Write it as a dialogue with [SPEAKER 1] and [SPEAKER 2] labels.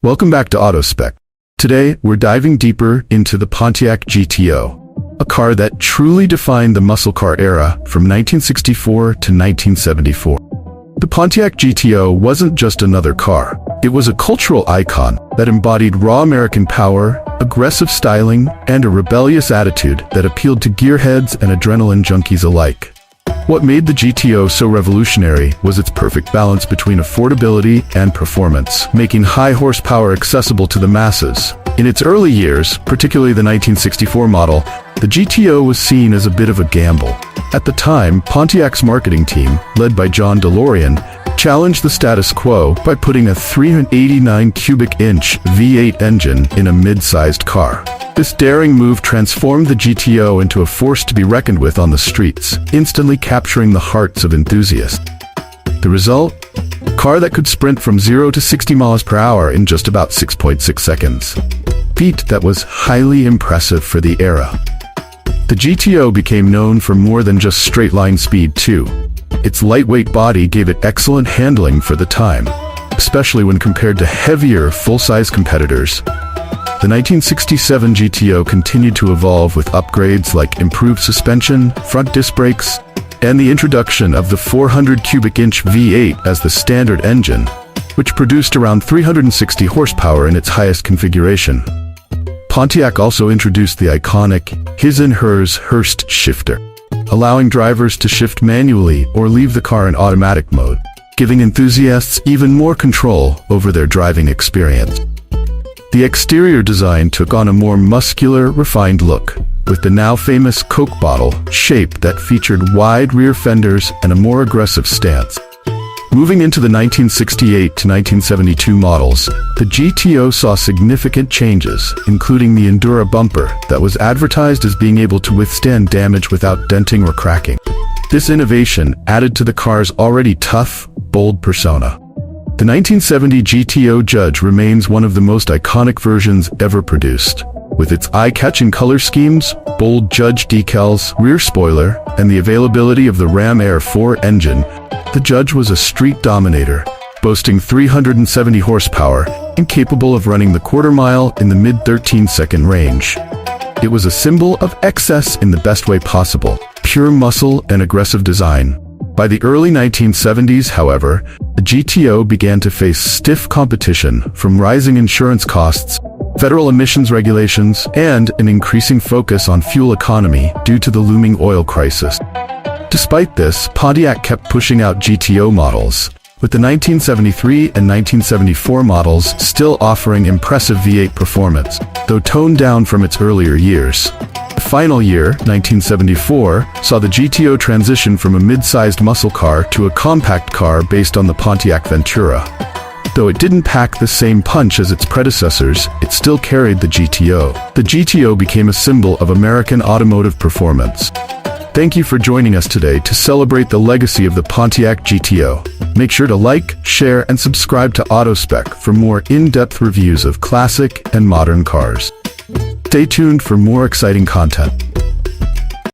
[SPEAKER 1] Welcome back to AutoSpec. Today, we're diving deeper into the Pontiac GTO, a car that truly defined the muscle car era from 1964 to 1974. The Pontiac GTO wasn't just another car. It was a cultural icon that embodied raw American power, aggressive styling, and a rebellious attitude that appealed to gearheads and adrenaline junkies alike. What made the GTO so revolutionary was its perfect balance between affordability and performance, making high horsepower accessible to the masses. In its early years, particularly the 1964 model, the GTO was seen as a bit of a gamble. At the time, Pontiac's marketing team, led by John DeLorean, challenged the status quo by putting a 389 cubic inch V8 engine in a mid-sized car. This daring move transformed the GTO into a force to be reckoned with on the streets, instantly capturing the hearts of enthusiasts. The result? A car that could sprint from 0 to 60 miles per hour in just about 6.6 seconds. Feat that was highly impressive for the era. The GTO became known for more than just straight-line speed too. Its lightweight body gave it excellent handling for the time, especially when compared to heavier, full-size competitors. The 1967 GTO continued to evolve with upgrades like improved suspension, front disc brakes, and the introduction of the 400 cubic inch V8 as the standard engine, which produced around 360 horsepower in its highest configuration. Pontiac also introduced the iconic his and hers Hurst shifter, allowing drivers to shift manually or leave the car in automatic mode, giving enthusiasts even more control over their driving experience. The exterior design took on a more muscular, refined look, with the now famous Coke bottle shape that featured wide rear fenders and a more aggressive stance. Moving into the 1968 to 1972 models, the GTO saw significant changes, including the Endura bumper that was advertised as being able to withstand damage without denting or cracking. This innovation added to the car's already tough, bold persona. The 1970 GTO Judge remains one of the most iconic versions ever produced. With its eye-catching color schemes, bold Judge decals, rear spoiler, and the availability of the Ram Air 4 engine, the Judge was a street dominator, boasting 370 horsepower and capable of running the quarter mile in the mid-13-second range. It was a symbol of excess in the best way possible, pure muscle and aggressive design. By the early 1970s, however, the GTO began to face stiff competition from rising insurance costs, federal emissions regulations, and an increasing focus on fuel economy due to the looming oil crisis. Despite this, Pontiac kept pushing out GTO models, with the 1973 and 1974 models still offering impressive V8 performance, though toned down from its earlier years. The final year, 1974, saw the GTO transition from a mid-sized muscle car to a compact car based on the Pontiac Ventura. Though it didn't pack the same punch as its predecessors, it still carried the GTO. The GTO became a symbol of American automotive performance. Thank you for joining us today to celebrate the legacy of the Pontiac GTO. Make sure to like, share, and subscribe to AutoSpec for more in-depth reviews of classic and modern cars. Stay tuned for more exciting content.